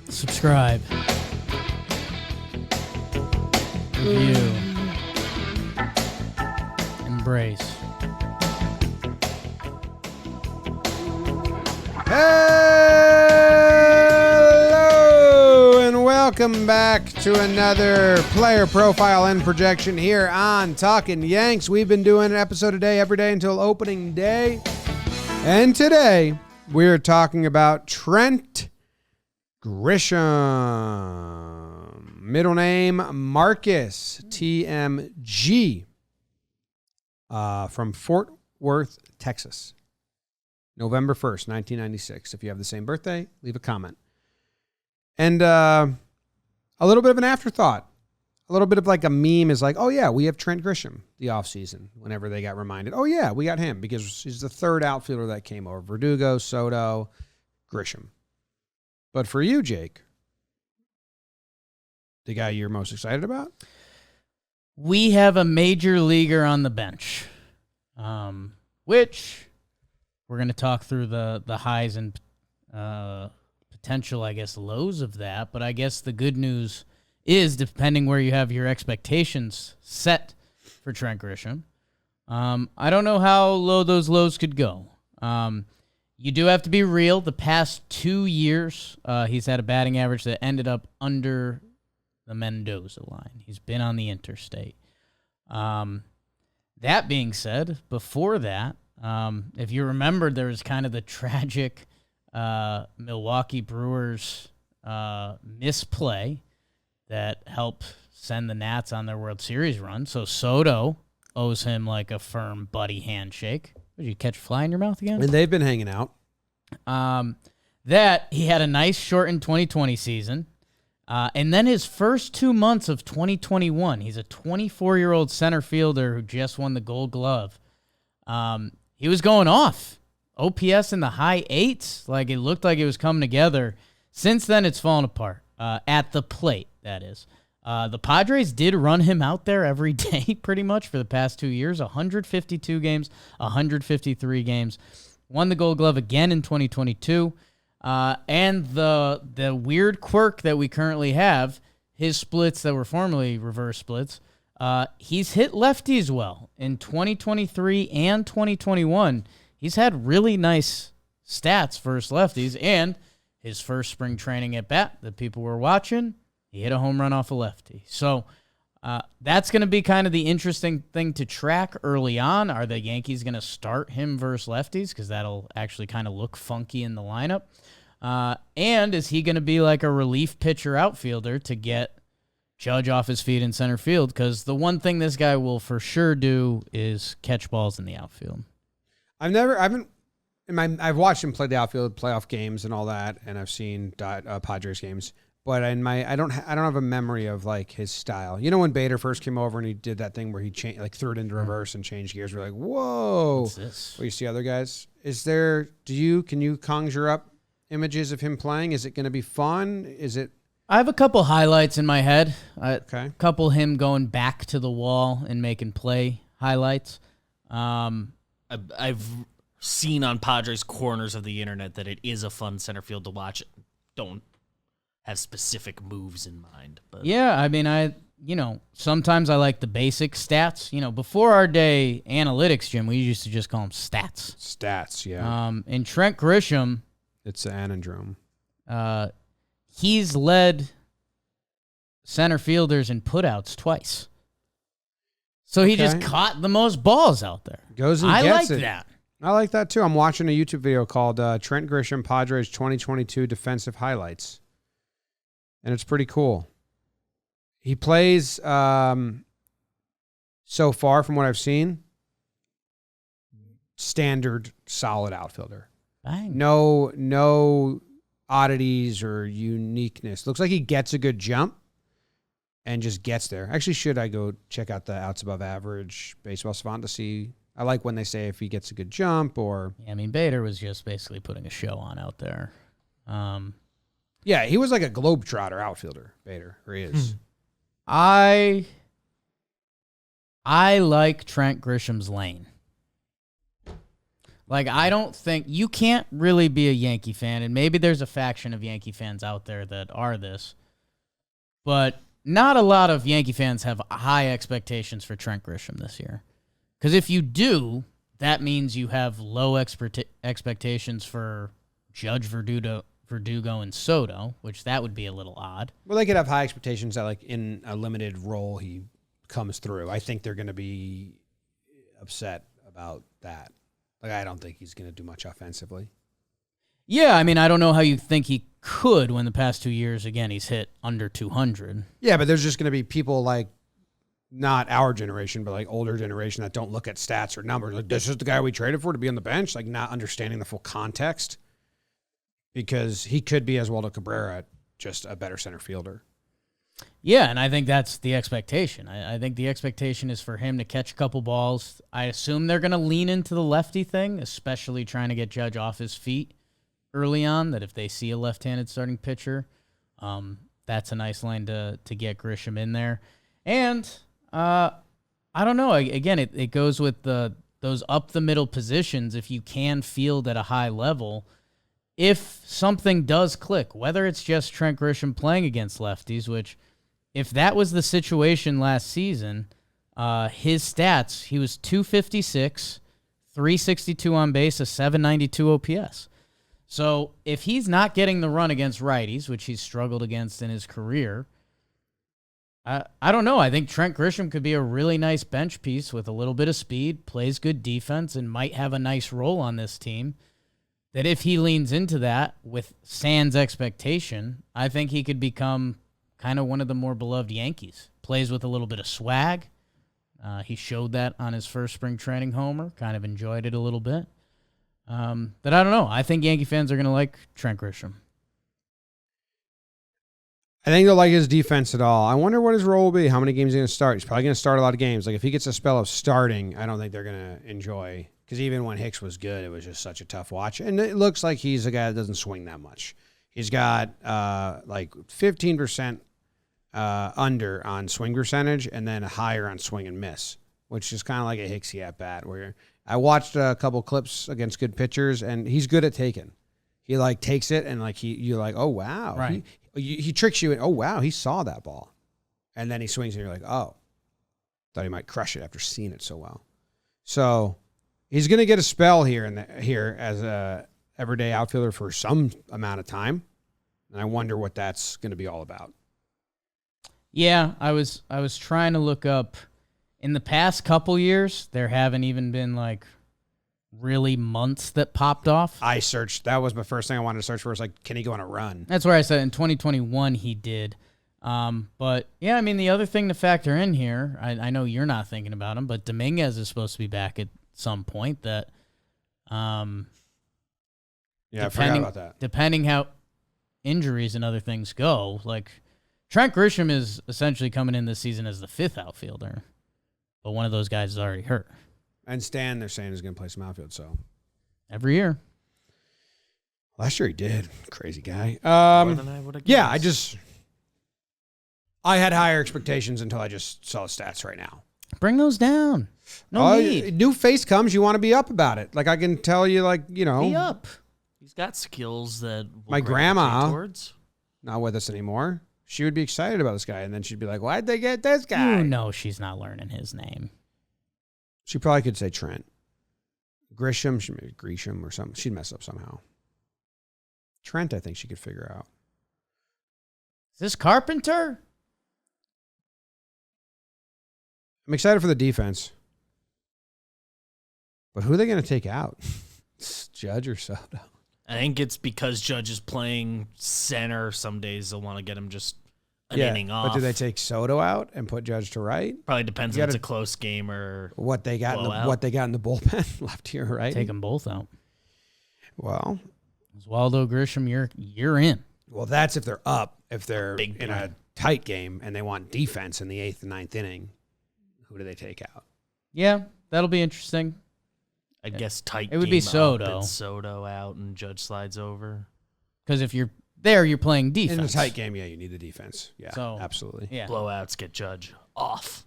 Subscribe. Review. Embrace. Hello and welcome back to another player profile and projection here on Talkin Yanks. We've been doing an episode a day every day until opening day. And today we're talking about Trent Grisham. Middle name Marcus, TMG, from Fort Worth, Texas. November 1st, 1996. If you have the same birthday, leave a comment. And a little bit of an afterthought. A little bit of like a meme is like, oh, yeah, we have Trent Grisham the offseason whenever they got reminded. Oh, yeah, we got him because he's the third outfielder that came over. Verdugo, Soto, Grisham. But for you, Jake, the guy you're most excited about? We have a major leaguer on the bench, which... We're going to talk through the highs and potential, I guess, lows of that. But I guess the good news is, depending where you have your expectations set for Trent Grisham, I don't know how low those lows could go. You do have to be real. The past 2 years, he's had a batting average that ended up under the Mendoza line. He's been on the interstate. That being said, before that, if you remember, there was kind of the tragic Milwaukee Brewers misplay that helped send the Nats on their World Series run. So Soto owes him like a firm buddy handshake. Did you catch a fly in your mouth again? And they've been hanging out. That he had a nice shortened 2020 season. And then his first 2 months of 2021, he's a 24-year-old center fielder who just won the Gold Glove. He was going off. OPS in the high 8s. Like, it looked like it was coming together. Since then, it's fallen apart. At the plate, that is. The Padres did run him out there every day, pretty much, for the past 2 years. 152 games, 153 games. Won the Gold Glove again in 2022. And the weird quirk that we currently have, his splits that were formerly reverse splits, he's hit lefties well. In 2023 and 2021, he's had really nice stats versus lefties, and his first spring training at bat that people were watching, he hit a home run off a lefty. So that's going to be kind of the interesting thing to track early on. Are the Yankees going to start him versus lefties? Because that'll actually kind of look funky in the lineup. And is he going to be like a relief pitcher outfielder to get Judge off his feet in center field? Because the one thing this guy will for sure do is catch balls in the outfield. I've watched him play the outfield, playoff games and all that, and I've seen Padres games. But I don't have a memory of like his style. You know when Bader first came over and he did that thing where he threw it into reverse and changed gears. We're like, whoa! What's this? Well, you see other guys. Can you conjure up images of him playing? Is it going to be fun? Is it? I have a couple highlights in my head. Okay. A couple him going back to the wall and making play highlights. I've seen on Padres corners of the internet that it is a fun center field to watch. Don't have specific moves in mind. But yeah, I mean, sometimes I like the basic stats. Before our day analytics, Jim, we used to just call them stats. Stats, yeah. And Trent Grisham, it's an anandrome. He's led center fielders in putouts twice. So he just caught the most balls out there. Goes and gets it. I like that. I like that too. I'm watching a YouTube video called Trent Grisham Padres 2022 Defensive Highlights. And it's pretty cool. He plays, so far from what I've seen, standard solid outfielder. Bang. No oddities or uniqueness. Looks like he gets a good jump and just gets there. Actually, should I go check out the outs above average baseball savant to see? I like when they say if he gets a good jump or... Yeah, I mean, Bader was just basically putting a show on out there. Yeah, he was like a globetrotter outfielder, Bader, or he is. I like Trent Grisham's lane. Like, I don't think you can't really be a Yankee fan, and maybe there's a faction of Yankee fans out there that are this, but not a lot of Yankee fans have high expectations for Trent Grisham this year. Because if you do, that means you have low expectations for Judge, Verdugo, and Soto, which that would be a little odd. Well, they could have high expectations that, like, in a limited role, he comes through. I think they're going to be upset about that. Like, I don't think he's going to do much offensively. Yeah, I mean, I don't know how you think he could when the past 2 years, again, he's hit under 200. Yeah, but there's just going to be people like, not our generation, but like older generation that don't look at stats or numbers. Like, this is the guy we traded for to be on the bench, like not understanding the full context, because he could be, as Waldo Cabrera, just a better center fielder. Yeah, and I think that's the expectation. I think the expectation is for him to catch a couple balls. I assume they're going to lean into the lefty thing, especially trying to get Judge off his feet early on, that if they see a left-handed starting pitcher, that's a nice line to get Grisham in there. And I don't know. Again, it goes with those up-the-middle positions. If you can field at a high level, if something does click, whether it's just Trent Grisham playing against lefties, which if that was the situation last season, his stats, he was 256, 362 on base, a 792 OPS. So if he's not getting the run against righties, which he's struggled against in his career, I don't know. I think Trent Grisham could be a really nice bench piece with a little bit of speed, plays good defense, and might have a nice role on this team. That if he leans into that with sans expectation, I think he could become kind of one of the more beloved Yankees. Plays with a little bit of swag. He showed that on his first spring training homer. Kind of enjoyed it a little bit. But I don't know. I think Yankee fans are going to like Trent Grisham. I think they'll like his defense at all. I wonder what his role will be, how many games he's going to start. He's probably going to start a lot of games. Like, if he gets a spell of starting, I don't think they're going to enjoy, because even when Hicks was good, it was just such a tough watch. And it looks like he's a guy that doesn't swing that much. He's got like 15% under on swing percentage and then higher on swing and miss, which is kind of like a Hicksy at bat, where I watched a couple clips against good pitchers, and he's good at taking. He like takes it and like you're like, oh wow, right. He tricks you and oh wow, he saw that ball, and then he swings and you're like, oh, thought he might crush it after seeing it so well. So he's gonna get a spell here as a everyday outfielder for some amount of time, and I wonder what that's gonna be all about. Yeah, I was trying to look up. In the past couple years, there haven't even been like really months that popped off. I searched. That was my first thing I wanted to search for. Was like, can he go on a run? That's where I said in 2021 he did. But yeah, I mean, the other thing to factor in here, I know you're not thinking about him, but Dominguez is supposed to be back at some point. Yeah, I forgot about that. Depending how injuries and other things go, like Trent Grisham is essentially coming in this season as the fifth outfielder. But one of those guys is already hurt. And Stan, they're saying, is going to play some outfield. So every year. Last year he did. Crazy guy. More than I would have guessed. Yeah, I had higher expectations until I just saw the stats right now. Bring those down. No need. New face comes, you want to be up about it. Like, I can tell you, like, you know. Be up. He's got skills that we'll my grandma, towards. Not with us anymore. She would be excited about this guy, and then she'd be like, why'd they get this guy? You know she's not learning his name. She probably could say Trent. Grisham, she maybe Grisham or something. She'd mess up somehow. Trent, I think she could figure out. Is this Carpenter? I'm excited for the defense. But who are they going to take out? Judge or Soto? I think it's because Judge is playing center. Some days they'll want to get him just an inning off. But do they take Soto out and put Judge to right? Probably depends if it's a close game or what they got in the bullpen, left here, right? Take them both out. Well, Waldo Grisham, you're in. Well, that's if they're up. If they're Big in a tight game and they want defense in the 8th and 9th inning, who do they take out? Yeah, that'll be interesting. I guess tight. It would be Soto. Soto out and Judge slides over. Because if you're there, you're playing defense. In a tight game, yeah, you need the defense. Yeah, so, absolutely. Yeah. Blowouts get Judge off.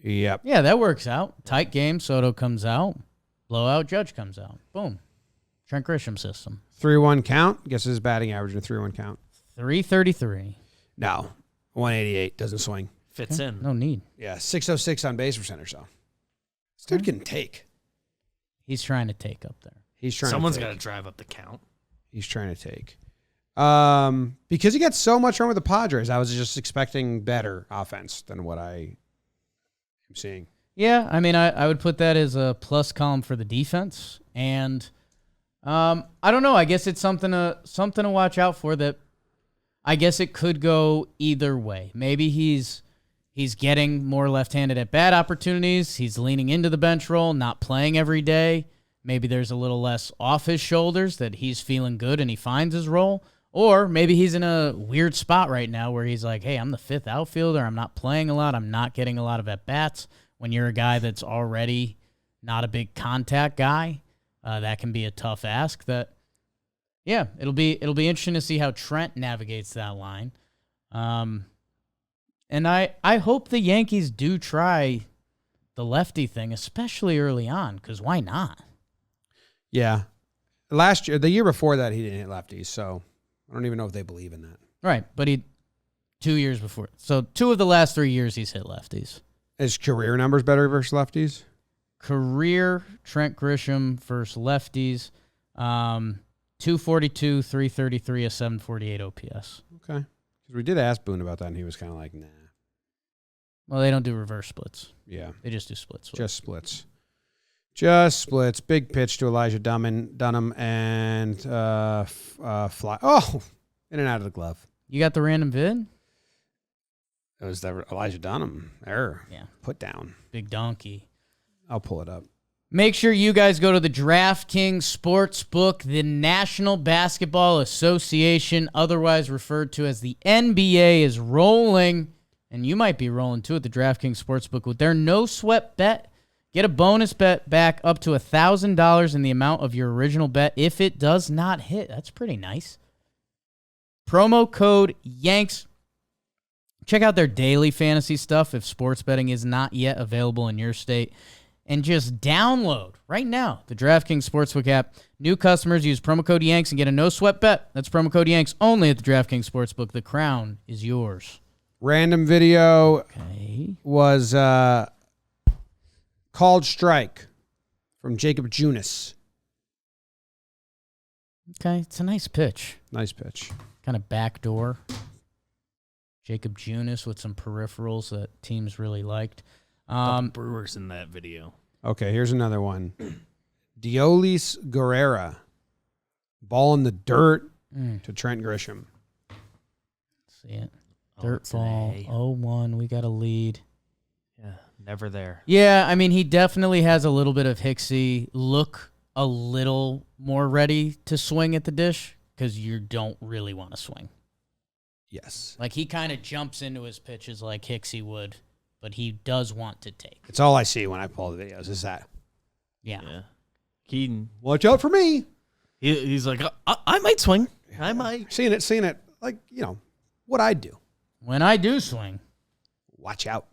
Yep. Yeah, that works out. Tight game, Soto comes out. Blowout, Judge comes out. Boom. Trent Grisham system. 3-1 count. Guess his batting average in a 3-1 count. 333. No. 188. Doesn't swing. Fits in. No need. Yeah. 606 on base percentage, though. This dude can take. He's trying to take up there. He's trying Someone's to got take. to drive up the count. He's trying to take. Because he got so much wrong with the Padres, I was just expecting better offense than what I am seeing. Yeah, I mean, I would put that as a plus column for the defense. And I don't know. I guess it's something to watch out for that. I guess it could go either way. Maybe he's getting more left-handed at bat opportunities. He's leaning into the bench role, not playing every day. Maybe there's a little less off his shoulders that he's feeling good and he finds his role. Or maybe he's in a weird spot right now where he's like, hey, I'm the fifth outfielder. I'm not playing a lot. I'm not getting a lot of at-bats. When you're a guy that's already not a big contact guy, that can be a tough ask. Yeah, it'll be interesting to see how Trent navigates that line. And I hope the Yankees do try the lefty thing, especially early on, because why not? Yeah. Last year, the year before that, he didn't hit lefties, so I don't even know if they believe in that. Right, but 2 years before. So 2 of the last 3 years he's hit lefties. His career numbers better versus lefties? Career Trent Grisham versus lefties, 242, 333, a 748 OPS. Okay. Because we did ask Boone about that, and he was kind of like, nah. Well, they don't do reverse splits. Yeah. They just do splits. Just splits. Just splits. Big pitch to Elijah Dunham and fly. Oh, in and out of the glove. You got the random vid? It was that Elijah Dunham error. Yeah. Put down. Big donkey. I'll pull it up. Make sure you guys go to the DraftKings Sportsbook, the National Basketball Association, otherwise referred to as the NBA, is rolling, and you might be rolling too at the DraftKings Sportsbook with their no sweat bet. Get a bonus bet back up to $1,000 in the amount of your original bet if it does not hit. That's pretty nice. Promo code Yanks. Check out their daily fantasy stuff if sports betting is not yet available in your state. And just download right now the DraftKings Sportsbook app. New customers use promo code Yanks and get a no-sweat bet. That's promo code Yanks only at the DraftKings Sportsbook. The crown is yours. Random video was called strike from Jacob Junis. Okay, it's a nice pitch. Nice pitch. Kind of backdoor. Jacob Junis with some peripherals that teams really liked. Brewers in that video. Okay, here's another one. Diolis Guerrera. Ball in the dirt to Trent Grisham. See it. Dirt ball. 0-1. We got a lead. Yeah, never there. Yeah, I mean, he definitely has a little bit of Hicksy look, a little more ready to swing at the dish because you don't really want to swing. Yes. Like, he kind of jumps into his pitches like Hicksy would, but he does want to take. It's all I see when I pull the videos is that. Yeah. Keaton. Watch out for me. He's like, I might swing. I might. Seeing it, like, what I'd do. When I do swing. Watch out.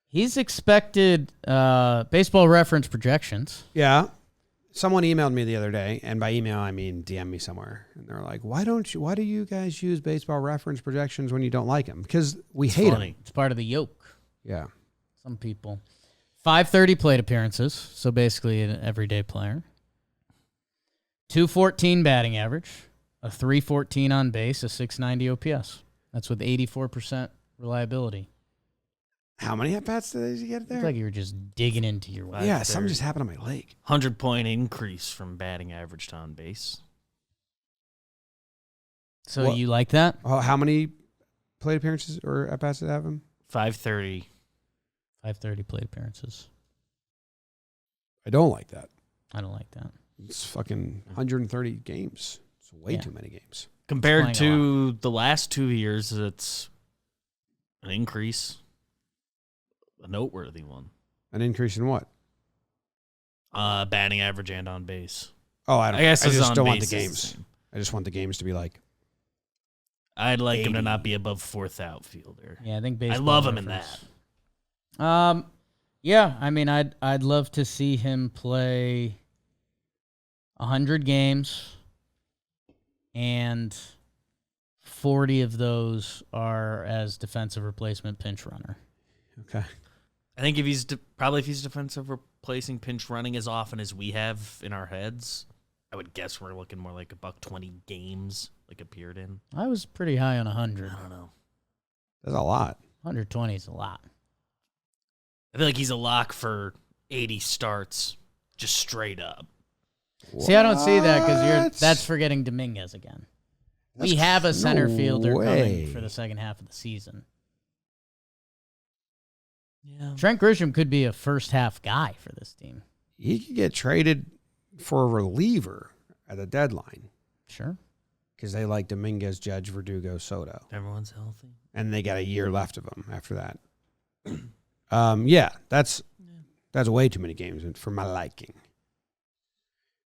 He's expected baseball reference projections. Yeah. Someone emailed me the other day, and by email I mean DM me somewhere, and they're like, "Why do you guys use baseball reference projections when you don't like them? Because we hate them." It's part of the yoke. Yeah. Some people. 530 plate appearances, so basically an everyday player. 214 batting average, a 314 on base, a 690 OPS. That's with 84% reliability. How many at-bats did he get there? It's like you were just digging into your way. Yeah, something just happened on my leg. 100-point increase from batting average to on base. So you like that? Oh, how many plate appearances or at-bats did I have him? 530. 530 plate appearances. I don't like that. I don't like that. It's fucking 130 games. It's way too many games. Compared to the last 2 years, it's an increase. A noteworthy one. An increase in what? Batting average and on base. Oh, I guess I just don't want the is the games. same. I just want the games to be like. I'd like 80. him to not be above fourth outfielder. Yeah, I think I baseball. love him in reference. that. Yeah, I mean, I'd love to see him play 100 games, and 40 of those are as defensive replacement pinch runner. Okay. I think if he's defensive replacing pinch running as often as we have in our heads, I would guess we're looking more like $120 games, like appeared in. I was pretty high on 100. I don't know. That's a lot. 120 is a lot. I feel like he's a lock for 80 starts, just straight up. See, I don't see that because that's forgetting Dominguez again. We have a center fielder coming for the second half of the season. Yeah. Trent Grisham could be a first half guy for this team. He could get traded for a reliever at the deadline. Sure. Because they like Dominguez, Judge, Verdugo, Soto. Everyone's healthy. And they got a year left of them after that. Yeah, that's way too many games for my liking.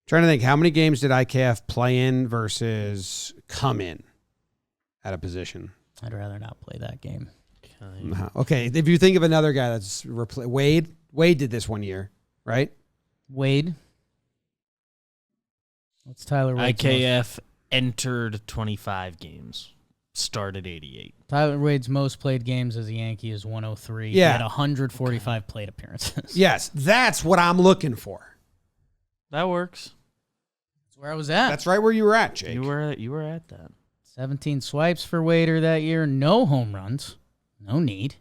Trying to think, how many games did IKF play in versus come in at a position? I'd rather not play that game. Okay, if you think of another guy that's Wade did this 1 year, right? Wade. What's Tyler Wade's IKF entered 25 games, started 88. Tyler Wade's most played games as a Yankee is 103. Yeah. He had 145 plate appearances. Yes, that's what I'm looking for. That works. That's where I was at. That's right where you were at, Jake. You were at that. 17 swipes for Wader that year. No home runs. No need.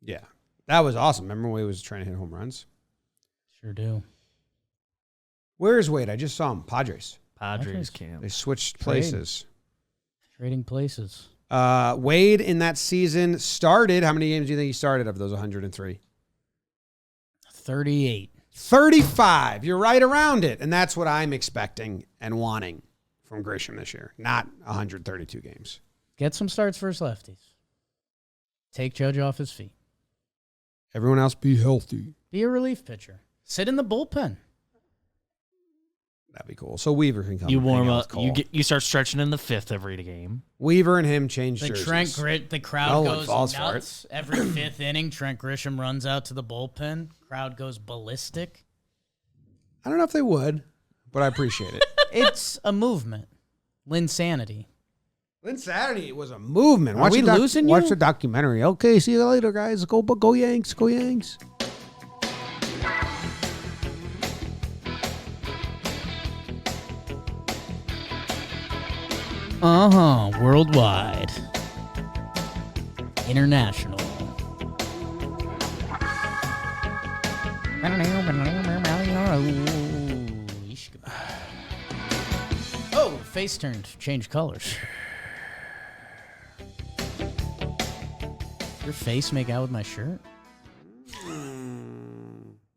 Yeah, that was awesome. Remember when he was trying to hit home runs? Sure do. Where is Wade? I just saw him. Padres. Padres camp. They switched places. Trading places. Wade in that season started. How many games do you think he started of those 103? 38. 35. You're right around it. And that's what I'm expecting and wanting from Grisham this year. Not 132 games. Get some starts versus lefties. Take Judge off his feet. Everyone else be healthy. Be a relief pitcher. Sit in the bullpen. That'd be cool. So Weaver can come. You warm hang out up. with Cole. You start stretching in the fifth every game. Weaver and him change The jerseys. Trent Grit, the crowd No one goes falls for nuts. Every fifth inning, Trent Grisham runs out to the bullpen. Crowd goes ballistic. I don't know if they would, but I appreciate it. It's a movement. Linsanity. Linsanity was a movement. Are we losing you? Watch the documentary. Okay, see you later, guys. Go Yanks. Go Yanks. Worldwide. International. Oh, face turned. Change colors. Your face make out with my shirt?